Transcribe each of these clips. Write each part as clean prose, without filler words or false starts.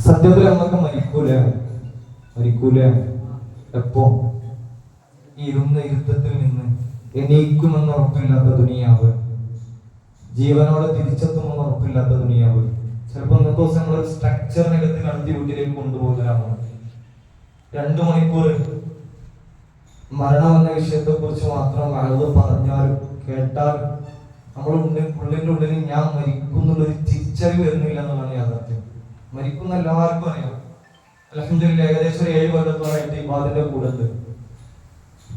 സത്യത്തിൽ നമ്മൾക്ക് മരിക്കൂല. എപ്പോ? ഇരുന്ന ഇരുത്തത്തിൽ നിന്ന് എണീക്കുമെന്ന് ഉറപ്പില്ലാത്ത ദുനിയാവ്, ജീവനോടെ തിരിച്ചെത്തുമെന്ന് ഉറപ്പില്ലാത്ത ദുനിയാവ്. ചിലപ്പോ ഇന്നത്തെ ദിവസം നമ്മളൊരു സ്ട്രക്ചറിനകത്ത് കടത്തി വീട്ടിലേക്ക് കൊണ്ടുപോകലാണ്. 2 മണിക്കൂർ മരണം എന്ന വിഷയത്തെ കുറിച്ച് മാത്രം അത് പറഞ്ഞാലും കേട്ടാലും നമ്മുടെ ഉള്ളിന്റെ ഉള്ളിൽ ഞാൻ മരിക്കുന്നുള്ളൊരു തിരിച്ചറിവ് വരുന്നില്ല എന്നുള്ളതാണ് യാഥാർത്ഥ്യം. മരിക്കുന്ന എല്ലാവർക്കും അറിയാം. അൽഹംദുലില്ലാഹ് ഏകദേശം 7 കൊല്ലത്തോളായിട്ട് ഇബാദിന്റെ കൂടെ ഉണ്ട്.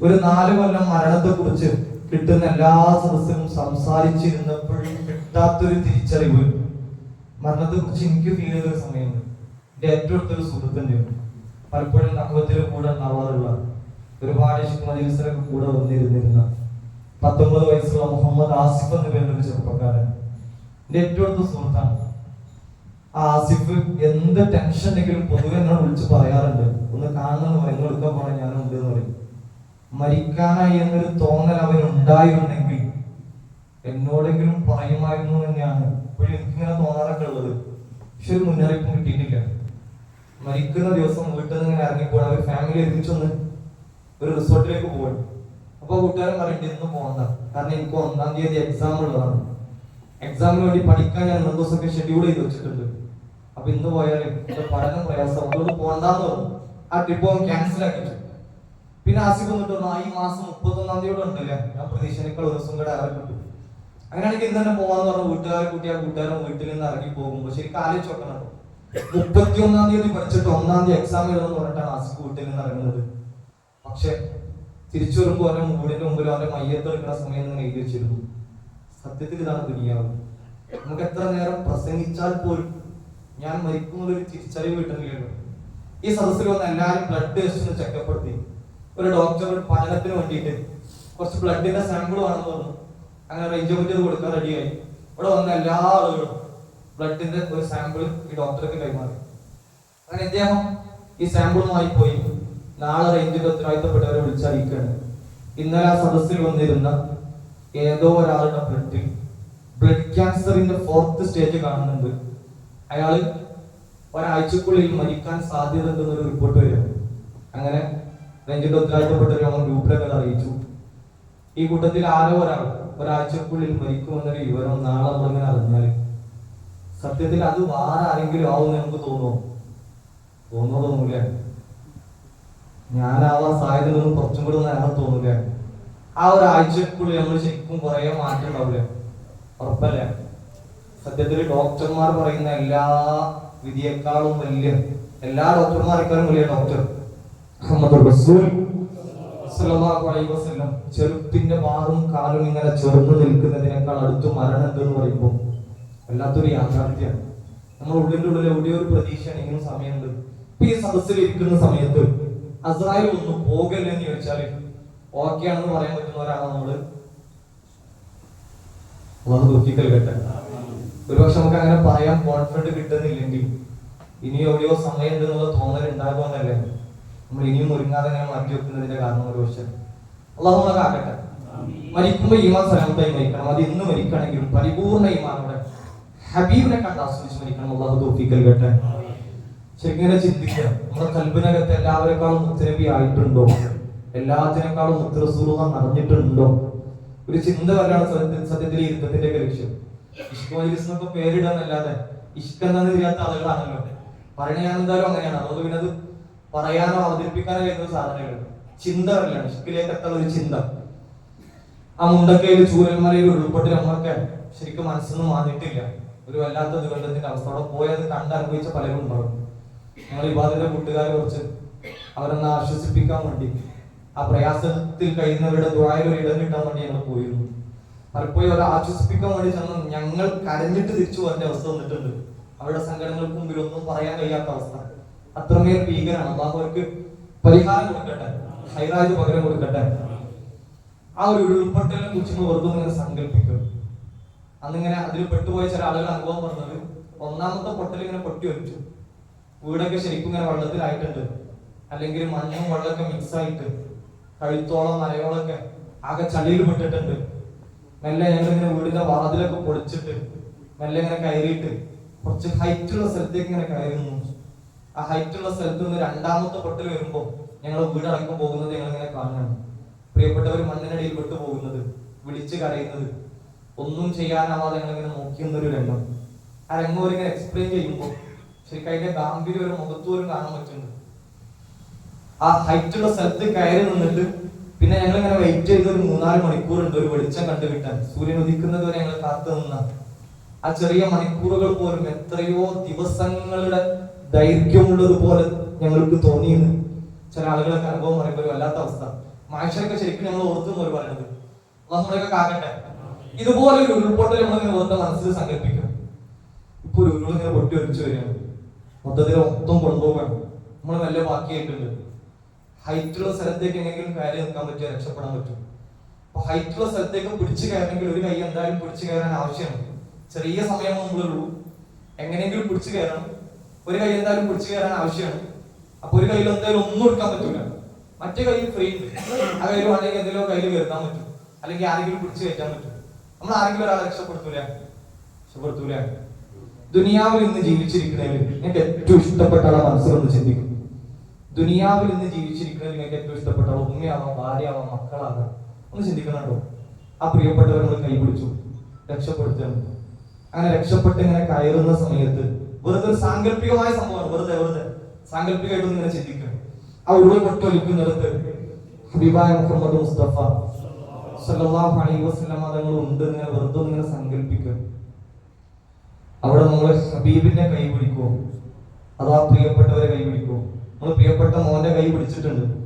ഒരു 4 കൊല്ലം മരണത്തെ കുറിച്ച് കിട്ടുന്ന എല്ലാ സദസ്സിലും സംസാരിച്ചിരുന്നപ്പോഴും കിട്ടാത്തൊരു തിരിച്ചറിവ് മരണത്തെ കുറിച്ച് എനിക്ക് ഫീൽ ചെയ്തൊരു സമയമുണ്ട്. എന്റെ ഏറ്റവും അടുത്തൊരു സുഹൃത്തിന്റെ പലപ്പോഴും നഖവത്തില് കൂടെ ഉണ്ടാവാറുള്ള, ഒരുപാട് മജലിസിലൊക്കെ കൂടെ വന്നിരുന്നിരുന്ന 19 വയസ്സുള്ള മുഹമ്മദ് ആസിഫ് എന്ന് പേരുള്ള ഒരു ചെറുപ്പക്കാരൻ എന്റെ ഏറ്റവും അടുത്ത സുഹൃത്താണ്. ആ ആസിഫ് എന്ത് ടെൻഷൻ ഉണ്ടെങ്കിലും പൊതുവെ എന്നോട് വിളിച്ച് പറയാറുണ്ട്, ഒന്ന് കാണണമെന്ന് പറയും, എടുക്കാൻ പോണേ ഞാനുണ്ട് എന്ന് പറയും. മരിക്കാനായി എന്നൊരു തോന്നൽ അവനുണ്ടായിരുന്നെങ്കിൽ എന്നോടെങ്കിലും പറയുമായിരുന്നു തന്നെയാണ് ഇപ്പോഴും എനിക്കിങ്ങനെ തോന്നാറൊക്കെ ഉള്ളത്. പക്ഷെ ഒരു മുന്നറിയിപ്പും കിട്ടിയിട്ടില്ല. മരിക്കുന്ന ദിവസം വീട്ടിൽ നിന്ന് ഇങ്ങനെ ഇറങ്ങിപ്പോയി അവർ ഫാമിലി ഒരുമിച്ചൊന്ന് ഒരു റിസോർട്ടിലേക്ക് പോയി. അപ്പൊ കൂട്ടുകാരൻ പറയണ്ട ഇന്ന് പോകണ്ട, കാരണം എനിക്ക് 1-ാം തീയതി എക്സാം ഉള്ളതാണ്. എക്സാമിന് വേണ്ടി പഠിക്കാൻ ഞാൻ 2 ദിവസമൊക്കെ ഷെഡ്യൂൾ ചെയ്ത് വെച്ചിട്ടുണ്ട്. അപ്പൊ ഇന്ന് പോയാൽ പഠനം പ്രയാസം, അതുകൊണ്ട് പോകണ്ടെന്ന് പറഞ്ഞു. ആ ട്രിപ്പ് ക്യാൻസൽ ആക്കിച്ചു. പിന്നെ ആസിഫ് വന്നിട്ട് ഈ മാസം 31-ാം തീയതി ഉണ്ടല്ലേ, ഞാൻ പ്രതീക്ഷനേക്കാൾ ഒരു ദിവസം കൂടെ ഇറങ്ങിട്ടു. അങ്ങനെയാണെങ്കിൽ ഇന്ന് തന്നെ പോവാന്ന് പറഞ്ഞു. വീട്ടുകാരെ കൂട്ടിയാൽ കൂട്ടുകാരൻ വീട്ടിൽ നിന്ന് ഇറങ്ങി പോകുമ്പോൾ ശരിക്കും ആലോചിച്ച് നോക്കണം. 31-ാം തീയതി പഠിച്ചിട്ട് 1-ാം തീയതി എക്സാം എഴുതുമെന്ന് പറഞ്ഞിട്ടാണ് ആസിഫ് വീട്ടിൽ നിന്ന് ഇറങ്ങുന്നത്. പക്ഷെ തിരിച്ചു വരുമ്പോൾ അവരുടെ മൂടിന്റെ മുമ്പിൽ അവരുടെ മയ്യത്ത് എടുക്കുന്ന സമയം നിങ്ങൾ എഴുതി വെച്ചിരുന്നു. സത്യത്തിൽ ഇതാണ് ദുനിയാവ്. നമുക്ക് എത്ര നേരം പ്രസംഗിച്ചാൽ പോലും ഞാൻ മരിക്കുന്നുള്ളൊരു തിരിച്ചറിവ് കിട്ടുന്നില്ലല്ലോ. ഈ സദസ്സിൽ വന്ന് എല്ലാവരും ബ്ലഡ് ടെസ്റ്റ് ചെക്കപ്പെടുത്തി. ഒരു ഡോക്ടർ ഒരു പഠനത്തിന് വേണ്ടിയിട്ട് കുറച്ച് ബ്ലഡിന്റെ സാമ്പിൾ വേണമെന്ന് പറഞ്ഞു. അങ്ങനെ റേഞ്ച് പറ്റിയത് കൊടുക്കാൻ റെഡിയായി. ഇവിടെ വന്ന എല്ലാ ആളുകളും ബ്ലഡിന്റെ ഒരു സാമ്പിൾ ഈ ഡോക്ടർക്ക് കൈമാറി. അങ്ങനെ അദ്ദേഹം ഈ സാമ്പിളുമായി പോയി. നാളെ റേഞ്ചിന്റെ ഉത്തരവാദിത്തപ്പെട്ടവരെ വിളിച്ചറിയിക്കുകയാണ്. ഇന്നലെ ആ സദസ്സിൽ വന്നിരുന്ന ഏതോ ഒരാളുടെ ബ്ലഡ് ക്യാൻസറിന്റെ 4th സ്റ്റേജ് കാണുന്നുണ്ട്. അയാള് ഒരാഴ്ചക്കുള്ളിൽ മരിക്കാൻ സാധ്യത ഉണ്ടെന്നൊരു റിപ്പോർട്ട് വരും. അങ്ങനെ റേഞ്ചിന്റെ ഉത്തരവാദിത്തപ്പെട്ടവരെ നമ്മൾ ഗ്രൂപ്പിലൊക്കെ അറിയിച്ചു. ഈ കൂട്ടത്തിൽ ആരോ ഒരാഴ്ചക്കുള്ളിൽ മരിക്കുമെന്നൊരു വിവരം നാളെ നമ്മളിങ്ങനെ അറിഞ്ഞാൽ സത്യത്തിൽ അത് വേറെ ആരെങ്കിലും ആവുമെന്ന് നമുക്ക് തോന്നുന്നില്ല. ഞാനാവാൻ സാധ്യതയൊന്നും കുറച്ചും കൂടെ നേരം തോന്നില്ല. ആ ഒരാഴ്ചക്കുള്ളിൽ നമ്മൾ ശരിക്കും കുറെ മാറ്റം ഉണ്ടാവില്ല, ഉറപ്പല്ലേ? സത്യത്തിൽ ഡോക്ടർമാർ പറയുന്ന എല്ലാ വിധിയേക്കാളും വലിയ, എല്ലാ ഡോക്ടർമാരെക്കാളും വലിയ ഡോക്ടർ മുഹമ്മദ് റസൂൽ സ്വല്ലല്ലാഹു അലൈഹി വസല്ലം ചെറുപ്പിന്റെ മാറും കാലും ഇങ്ങനെ ചേർന്ന് നിൽക്കുന്നതിനേക്കാൾ അടുത്ത് മരണം ഉണ്ടെന്ന് പറയുമ്പോൾ വല്ലാത്തൊരു യാഥാർത്ഥ്യമാണ്. നമ്മൾ ഉള്ളിൻ്റെ ഉള്ളിൽ എവിടെയോ ഒരു പ്രതീക്ഷയാണ്, ഇങ്ങനെ സമയമുണ്ട്. ഇപ്പൊ ഈ സദസ്സിൽ ഇരിക്കുന്ന സമയത്ത് അസ്രായേൽ ഒന്ന് പോകല്ലേ എന്ന് ചോദിച്ചാൽ ഓക്കെ ആണെന്ന് പറയാൻ പറ്റുന്നവരാണ് നമ്മള്. കേട്ടെ, ഒരുപക്ഷെ നമുക്ക് അങ്ങനെ പറയാൻ കോൺഫിഡന്റ് കിട്ടുന്നില്ലെങ്കിൽ ഇനി എവിടെയോ സമയം ഉണ്ടെന്നുള്ള തോന്നൽ ഉണ്ടാകുമെന്നല്ലേ നമ്മൾ ഇനിയും ഒരുങ്ങാതെ അങ്ങനെ മാറ്റി വെക്കുന്നതിന്റെ കാരണം ഒരു പക്ഷെ. അള്ളാഹു നമ്മളെ ആക്കട്ടെ. മരിക്കുമ്പോ ഈമാൻ സലാമത്തായി മരിക്കണം. അത് ഇന്ന് മരിക്കണമെങ്കിലും പരിപൂർണ്ണ ഈമാനോടെ ഹബീബിനെ കണ്ട് ആസ്വദിച്ച് മരിക്കണം. അള്ളാഹു തൗഫീഖ് നൽകട്ടെ. ശരിക്കും ഇങ്ങനെ ചിന്തിക്കുക, നമ്മുടെ കൽബിനകത്ത് എല്ലാവരെക്കാളും മുത്തനബി ആയിട്ടുണ്ടോ, എല്ലാത്തിനേക്കാളും മുത്തറസൂലുള്ളാഹ് നടന്നിട്ടുണ്ടോ? ഒരു ചിന്ത വരാണ് സത്യത്തിൽ ഈ യുദ്ധത്തിന്റെ ലക്ഷ്യം. ഇഷ്ക് മജ്‌ലിസ് എന്നൊക്കെ പേരിടാനല്ലാതെ ഇഷ്ക് എന്താണെന്ന് അറിയാത്ത ആളുകളാണല്ലോ. പറയണ ഞാൻ എന്തായാലും അങ്ങനെയാണ്. അതുകൊണ്ട് പിന്നെ അത് പറയാനോ അവതരിപ്പിക്കാനോ കഴിയുന്ന സാധനങ്ങൾ ചിന്ത വരില്ലാണ്. ഇഷ്കിലേക്ക് എത്താനുള്ള ഒരു ചിന്ത. ആ മുണ്ടക്കയിൽ ചൂരൽമലയിൽ ഉൾപ്പെട്ട് നമ്മളൊക്കെ ശരിക്കും മനസ്സൊന്നും മാറിയിട്ടില്ല. ഒരു വല്ലാത്ത ദുരന്തത്തിന്റെ അവസ്ഥ. അവിടെ പോയത് കണ്ടനുഭവിച്ച പലരും ഉണ്ടാവും. ഞങ്ങൾ ഇബാദിന്റെ കൂട്ടുകാരെ കുറിച്ച് അവരെന്ന് ആശ്വസിപ്പിക്കാൻ വേണ്ടി, ആ പ്രയാസത്തിൽ കഴിയുന്നവരുടെ ദുആയിൽ ഒരു ഇടം കിട്ടാൻ വേണ്ടി ഞങ്ങൾ പോയിരുന്നു. പലപ്പോഴും അവരെ ആശ്വസിപ്പിക്കാൻ വേണ്ടി ചെന്ന് ഞങ്ങൾ കരഞ്ഞിട്ട് തിരിച്ചു പോകാൻ അവസ്ഥ വന്നിട്ടുണ്ട്. അവരുടെ സങ്കടങ്ങൾക്ക് മുമ്പിൽ ഒന്നും പറയാൻ കഴിയാത്ത അവസ്ഥ. അത്രമേൽ ഭീകരമാണ്. അല്ലാഹു അവർക്ക് പരിഹാരം കൊടുക്കട്ടെ, ഹൈറാജ് പകരം കൊടുക്കട്ടെ. ആ ഒരു ഉൾപ്പെട്ടലിനെ കുറിച്ച് വെറുതെ ഇങ്ങനെ സങ്കല്പിക്കും. അന്നിങ്ങനെ അതിൽ പെട്ടുപോയ ചില ആളുകൾ അനുഭവം പറഞ്ഞത്, 1ാമത്തെ പൊട്ടൽ ഇങ്ങനെ പൊട്ടി വെച്ചു, വീടൊക്കെ ശരിക്കും ഇങ്ങനെ വെള്ളത്തിലായിട്ടുണ്ട്, അല്ലെങ്കിൽ മണ്ണും വെള്ളമൊക്കെ മിക്സ് ആയിട്ട് കഴുത്തോളം നരയോളൊക്കെ ആകെ ചളിയിൽ പെട്ടിട്ടുണ്ട്. മെല്ലെ ഞങ്ങളിങ്ങനെ വീടിന്റെ വാതിലൊക്കെ പൊളിച്ചിട്ട് മെല്ലെ ഇങ്ങനെ കയറിയിട്ട് കുറച്ച് ഹൈറ്റുള്ള സ്ഥലത്തേക്ക് ഇങ്ങനെ കയറുന്നു. ആ ഹൈറ്റുള്ള സ്ഥലത്ത് നിന്ന് രണ്ടാമത്തെ പൊട്ടൽ വരുമ്പോൾ ഞങ്ങൾ വീടടക്കം പോകുന്നത് ഞങ്ങൾ ഇങ്ങനെ കാണുകയാണ്. പ്രിയപ്പെട്ടവർ മണ്ണിനടിയിൽ വിട്ടു പോകുന്നത്, വിളിച്ചു കരയുന്നത്, ഒന്നും ചെയ്യാനാവാതെ ഞങ്ങളിങ്ങനെ നോക്കിയെന്നൊരു രംഗം. ആ രംഗം ഇങ്ങനെ എക്സ്പ്ലെയിൻ ചെയ്യുമ്പോൾ ശരിക്കും അതിന്റെ ഗാംഭീര്യം ഒരു മുഖത്തോരും കാണാൻ പറ്റുന്നുണ്ട്. ആ ഹൈറ്റുള്ള സ്ഥലത്ത് കയറി നിന്നിട്ട് പിന്നെ ഞങ്ങൾ ഇങ്ങനെ വെയിറ്റ് ചെയ്ത് ഒരു 3-4 മണിക്കൂറുണ്ട് ഒരു വെളിച്ചം കണ്ടുകിട്ടാൻ. സൂര്യൻ ഉദിക്കുന്നത് വരെ ഞങ്ങൾ കാത്തു നിന്ന ആ ചെറിയ മണിക്കൂറുകൾ പോലും എത്രയോ ദിവസങ്ങളുടെ ദൈർഘ്യമുള്ളതുപോലെ ഞങ്ങൾക്ക് തോന്നിയെന്ന് ചില ആളുകളൊക്കെ അനുഭവം പറയുമ്പോൾ ഒരു വല്ലാത്ത അവസ്ഥ. മനുഷ്യരൊക്കെ ശരിക്കും ഞങ്ങൾ ഓർത്തുന്ന ഒരു പറയുന്നത് നമ്മളൊക്കെ കാക്കട്ടെ. ഇതുപോലെ ഒരു ഉരുൾപൊട്ടൽ നമ്മളിങ്ങനെ വെറുതെ മനസ്സിൽ സങ്കല്പിക്കും. ഇപ്പൊ ഒരു ഉരുളിങ്ങനെ പൊട്ടി ഒലിച്ചു വരികയാണ്, മൊത്തത്തിൽ മൊത്തം കൊണ്ടുപോകാണ്. നമ്മൾ നല്ല ബാക്കിയായിട്ടുണ്ട്. ഹൈറ്റുള്ള സ്ഥലത്തേക്ക് എങ്ങനെയെങ്കിലും കയറി നിൽക്കാൻ പറ്റുമോ, രക്ഷപ്പെടാൻ പറ്റും. അപ്പൊ ഹൈറ്റുള്ള സ്ഥലത്തേക്ക് പിടിച്ചു കയറണമെങ്കിൽ ഒരു കൈ എന്തായാലും പിടിച്ചു കയറാൻ ആവശ്യമാണ്. ചെറിയ സമയം മുമ്പുള്ളൂ, എങ്ങനെയെങ്കിലും പിടിച്ചു കയറണം. ഒരു കൈ എന്തായാലും പിടിച്ചു കയറാൻ ആവശ്യമാണ്. അപ്പൊ ഒരു കയ്യിൽ എന്തായാലും ഒന്നും എടുക്കാൻ പറ്റൂല, മറ്റേ കയ്യിൽ ഫ്രീ ഉണ്ട്. ആ കയ്യിൽ വേണമെങ്കിൽ എന്തെങ്കിലും കയ്യിൽ കയറാൻ പറ്റും, അല്ലെങ്കിൽ ആരെങ്കിലും പിടിച്ചു കയറ്റാൻ പറ്റും. നമ്മൾ ആരെങ്കിലും ഒരാളെ രക്ഷപ്പെടുത്തൂല. ദുനിയാവിൽ ഇന്ന് ജീവിച്ചിരിക്കുന്നതിൽ നിങ്ങൾക്ക് ഏറ്റവും ഇഷ്ടപ്പെട്ട ആളെ മനസ്സിലൊന്ന് ചിന്തിക്കും. ദുനിയാവിൽ ഇന്ന് ജീവിച്ചിരിക്കുന്നതിൽ നിങ്ങൾക്ക് ഏറ്റവും ഇഷ്ടപ്പെട്ട ആൾ ഉമ്മയാവാം, ഭാര്യയാവാം, മക്കളാകാം. ഒന്ന് ചിന്തിക്കണോ? ആ പ്രിയപ്പെട്ടവർ നമ്മൾ കൈപിടിച്ചു രക്ഷപ്പെടുത്തുകയാണ്. അങ്ങനെ രക്ഷപ്പെട്ട് ഇങ്ങനെ കയറുന്ന സമയത്ത് വെറുതെ ഒരു സാങ്കല്പികമായ സംഭവമാണ്. വെറുതെ സാങ്കല്പികമായിട്ടൊന്നും ഇങ്ങനെ ചിന്തിക്കണം. ആ ഉരുള പൊട്ടൊലിക്കുന്നിടത്ത് ഹബീബായ മുഹമ്മദ് മുസ്തഫ സല്ലല്ലാഹു അലൈഹി വസല്ലം തങ്ങൾ ഉണ്ട് ഇങ്ങനെ വെറുതെ ഇങ്ങനെ സങ്കല്പിക്കുക. അവിടെ നമ്മൾ ഹബീബിന്റെ കൈ പിടിക്കുമോ അതോ ആ പ്രിയപ്പെട്ടവരെ കൈ പിടിക്കുമോ? നമ്മൾ പ്രിയപ്പെട്ട മോന്റെ കൈ പിടിച്ചിട്ടുണ്ട്,